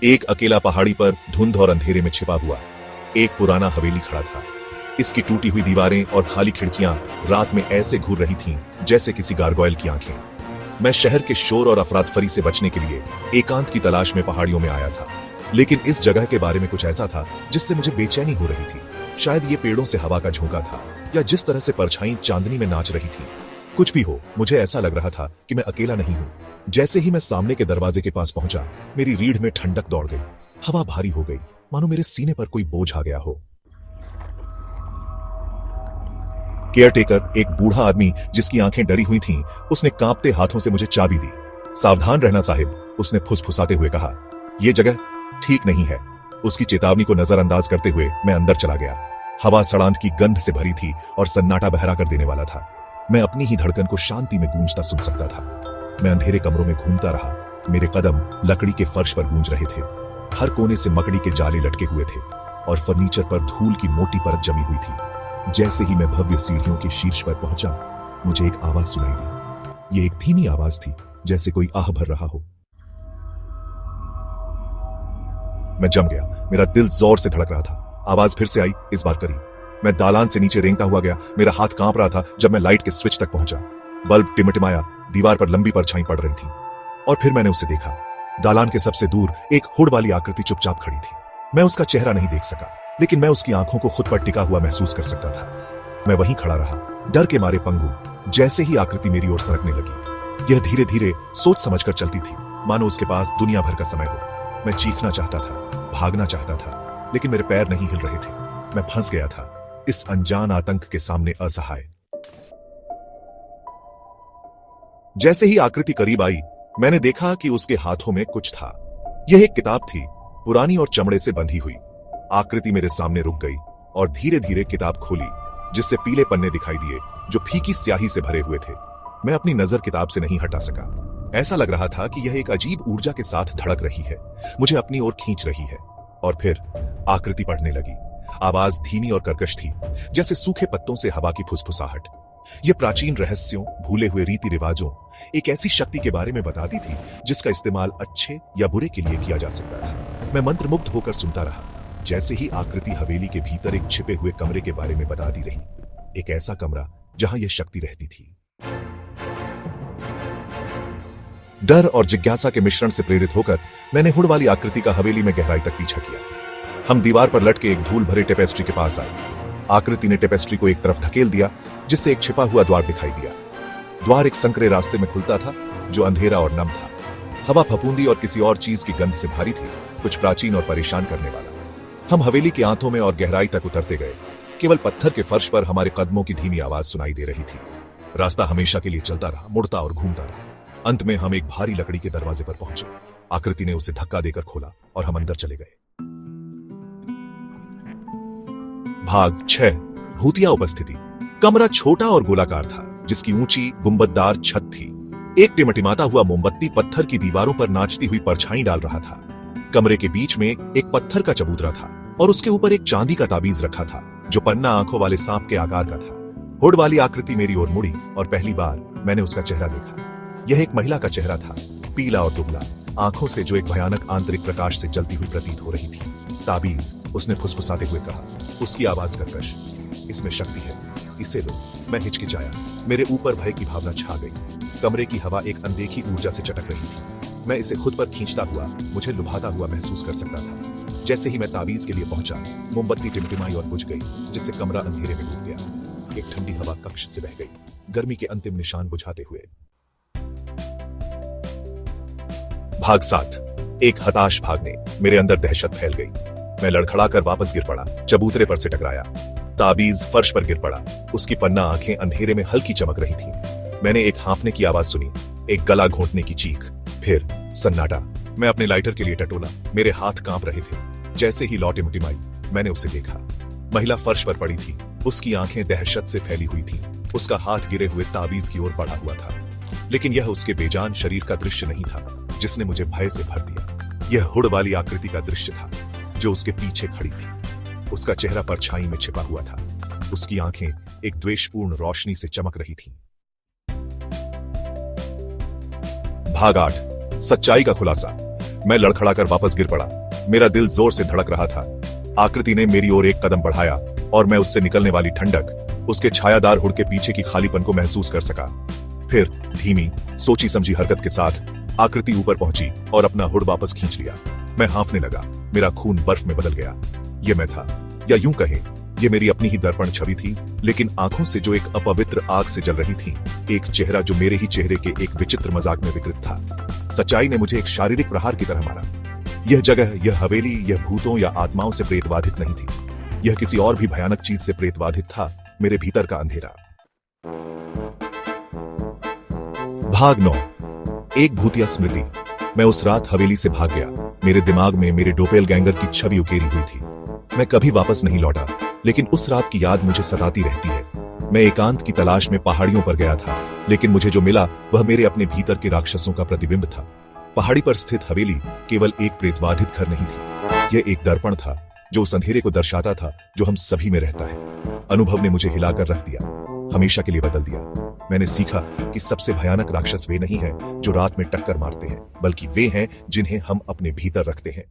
एक अकेला पहाड़ी पर धुंध और अंधेरे में छिपा हुआ एक पुराना हवेली खड़ा था। इसकी टूटी हुई दीवारें और खाली खिड़कियां रात में ऐसे घूर रही थीं जैसे किसी गारगोयल की आंखें। मैं शहर के शोर और अफरातफरी से बचने के लिए एकांत की तलाश में पहाड़ियों में आया था, लेकिन इस जगह के बारे में कुछ ऐसा था जिससे मुझे बेचैनी हो रही थी। शायद ये पेड़ों से हवा का झोंका था, या जिस तरह से परछाई चांदनी में नाच रही थी। कुछ भी हो, मुझे ऐसा लग रहा था कि मैं अकेला नहीं हूं। जैसे ही मैं सामने के दरवाजे के पास पहुंचा, मेरी रीढ़ में ठंडक दौड़ गई। हवा भारी हो गई, मानो मेरे सीने पर कोई बोझ आ गया हो। केयरटेकर, एक बूढ़ा आदमी जिसकी आंखें डरी हुई थीं, उसने कांपते हाथों से मुझे चाबी दी। सावधान रहना साहिब, उसने फुसफुसाते हुए कहा। यह जगह ठीक नहीं है। उसकी चेतावनी को नजरअंदाज करते हुए मैं अंदर चला गया। हवा सड़ांत की गंध से भरी थी और सन्नाटा बहरा कर देने वाला था। मैं अपनी ही धड़कन को शांति में गूंजता सुन सकता था। मैं अंधेरे कमरों में घूमता रहा। मेरे कदम लकड़ी के फर्श पर गूंज रहे थे। हर कोने से मकड़ी के जाले लटके हुए थे और फर्नीचर पर धूल की मोटी परत जमी हुई थी। जैसे ही मैं भव्य सीढ़ियों के शीर्ष पर पहुंचा, मुझे एक आवाज सुनाई दी। यह एक धीमी आवाज थी, जैसे कोई आह भर रहा हो। मैं जम गया। मेरा दिल जोर से धड़क रहा था। आवाज फिर से आई, इस बार करीब। मैं दालान से नीचे रेंगता हुआ गया। मेरा हाथ कांप रहा था जब मैं लाइट के स्विच तक पहुंचा। बल्ब टिमटिमाया, दीवार पर लंबी परछाई पड़ रही थी और फिर मैंने उसे देखा। दालान के सबसे दूर एक हुड वाली आकृति चुपचाप खड़ी थी। मैं उसका चेहरा नहीं देख सका, लेकिन मैं उसकी आंखों को खुद पर टिका हुआ महसूस कर सकता था। मैं वहीं खड़ा रहा, डर के मारे पंगु। जैसे ही आकृति मेरी ओर सरकने लगी, यह धीरे धीरे सोच समझकर चलती थी, मानो उसके पास दुनिया भर का समय हो। मैं चीखना चाहता था, भागना चाहता था, लेकिन मेरे पैर नहीं हिल रहे थे। मैं फंस गया था इस अनजान आतंक के सामने, असहाय। जैसे ही आकृति करीब आई, मैंने देखा कि उसके हाथों में कुछ था। यह एक किताब थी, पुरानी और चमड़े से बंधी हुई। आकृति मेरे सामने रुक गई और धीरे धीरे किताब खोली, जिससे पीले पन्ने दिखाई दिए जो फीकी स्याही से भरे हुए थे। मैं अपनी नजर किताब से नहीं हटा सका। ऐसा लग रहा था कि यह एक अजीब ऊर्जा के साथ धड़क रही है, मुझे अपनी ओर खींच रही है। और फिर आकृति पढ़ने लगी। आवाज धीमी और कर्कश थी, जैसे सूखे पत्तों से हवा की फुसफुसाहट। यह प्राचीन रहस्यों, भूले हुए रीति रिवाजों, एक ऐसी शक्ति के बारे में बताती थी जिसका इस्तेमाल अच्छे या बुरे के लिए किया जा सकता था। मैं मंत्रमुग्ध होकर सुनता रहा। जैसे ही आकृति हवेली के भीतर एक छिपे हुए कमरे के बारे में बताती रही, एक ऐसा कमरा जहां यह शक्ति रहती थी। डर और जिज्ञासा के मिश्रण से प्रेरित होकर मैंने हुड वाली आकृति का हवेली में गहराई तक पीछा किया। हम दीवार पर लटके एक धूल भरे टेपेस्ट्री के पास आए। आकृति ने टेपेस्ट्री को एक तरफ धकेल दिया, जिससे एक छिपा हुआ द्वार दिखाई दिया। द्वार एक संकरे रास्ते में खुलता था, जो अंधेरा और नम था। हवा फफूंदी और किसी और चीज की गंध से भारी थी, कुछ प्राचीन और परेशान करने वाला। हम हवेली के आंतों में और गहराई तक उतरते गए। केवल पत्थर के फर्श पर हमारे कदमों की धीमी आवाज सुनाई दे रही थी। रास्ता हमेशा के लिए चलता रहा, मुड़ता और घूमता रहा। अंत में हम एक भारी लकड़ी के दरवाजे पर पहुंचे। आकृति ने उसे धक्का देकर खोला और हम अंदर चले गए। भाग 6, भूतिया उपस्थिति। कमरा छोटा और गोलाकार था, जिसकी ऊंची गुंबददार छत थी। एक टिमटिमाता हुआ मोमबत्ती पत्थर की दीवारों पर नाचती हुई परछाई डाल रहा था। कमरे के बीच में एक पत्थर का चबूतरा था और उसके ऊपर एक चांदी का ताबीज रखा था, जो पन्ना आंखों वाले सांप के आकार का था। हुड वाली आकृति मेरी ओर मुड़ी और पहली बार मैंने उसका चेहरा देखा। यह एक महिला का चेहरा था, पीला और दुबला, आंखों से जो एक भयानक आंतरिक प्रकाश से जलती हुई प्रतीत हो रही थी। ताबीज, उसने फुसफुसाते हुए कहा, उसकी आवाज कर्कश। इसमें शक्ति है, इसे लो। मैं हिचकिचाया। मेरे ऊपर भय की भावना छा गई। कमरे की हवा एक अनदेखी ऊर्जा से चटक रही थी। मैं इसे खुद पर खींचता हुआ, मुझे लुभाता हुआ महसूस कर सकता था। जैसे ही मैं ताबीज के लिए पहुंचा, मोमबत्ती टिमटिमाई और बुझ गई, जिससे कमरा अंधेरे में डूब गया। एक ठंडी हवा कक्ष से बह गई, गर्मी के अंतिम निशान बुझाते हुए। भाग 7, एक हताश भागने। मेरे अंदर दहशत फैल गई। मैं लड़खड़ाकर वापस गिर पड़ा, चबूतरे पर से टकराया। ताबीज फर्श पर गिर पड़ा। उसकी पन्ना आंखें अंधेरे में हल्की चमक रही थीं। मैंने एक हांफने की आवाज सुनी, एक गला घोंटने की चीख, फिर सन्नाटा। मैं अपने लाइटर के लिए टटोला। मेरे हाथ कांप रहे थे। जैसे ही लौ टिमटिमाई, मैंने उसे देखा। महिला फर्श पर पड़ी थी। उसकी आंखें दहशत से फैली हुई थीं। उसका हाथ गिरे हुए ताबीज की ओर बढ़ा हुआ था, लेकिन यह उसके बेजान शरीर का दृश्य नहीं था, जिसने मुझे भय से भर दिया। यह हुड वाली आकृति का दृश्य था, जो उसके पीछे खड़ी थी। उसका चेहरा परछाई में छिपा हुआ था। उसकी आंखें एक द्वेषपूर्ण रोशनी से चमक रही थीं। भाग 8, सच्चाई का खुलासा। मैं लड़खड़ाकर वापस गिर पड़ा। मेरा दिल जोर से धड़क रहा था। आकृति ने मेरी ओर एक कदम बढ़ाया और मैं उससे निकलने वाली ठंडक, उसके छायादार हुड के पीछे की खालीपन को महसूस कर सका। फिर धीमी सोची समझी हरकत के साथ आकृति ऊपर पहुंची और अपना हुड वापस खींच लिया। मैं हांफने लगा। मेरा खून बर्फ में बदल गया। ये मैं था, या यूं कहें ये मेरी अपनी ही दर्पण छवि थी, लेकिन आंखों से जो एक अपवित्र आग से जल रही थी, एक चेहरा जो मेरे ही चेहरे के एक विचित्र मजाक में विकृत था। सच्चाई ने मुझे एक शारीरिक प्रहार की तरह मारा। यह जगह, यह हवेली, यह भूतों या आत्माओं से प्रेतबाधित नहीं थी। यह किसी और भी भयानक चीज से प्रेतबाधित था, मेरे भीतर का अंधेरा। भाग 9। एक भूतिया स्मृति। मैं उस रात हवेली से भाग गया। मेरे दिमाग में मेरे डोपेलगैंगर की छवि उकेरी हुई थी। मैं कभी वापस नहीं लौटा, लेकिन उस रात की याद मुझे सताती रहती है। मैं एकांत की तलाश में पहाड़ियों पर गया था, लेकिन मुझे जो मिला वह मेरे अपने भीतर के राक्षसों का प्रतिबिंब था। पहाड़ी पर स्थित हवेली केवल एक प्रेतबाधित घर नहीं थी, यह एक दर्पण था जो उस अंधेरे को दर्शाता था जो हम सभी में रहता है। अनुभव ने मुझे हिलाकर रख दिया, हमेशा के लिए बदल दिया। मैंने सीखा कि सबसे भयानक राक्षस वे नहीं हैं जो रात में टक्कर मारते हैं, बल्कि वे हैं जिन्हें हम अपने भीतर रखते हैं।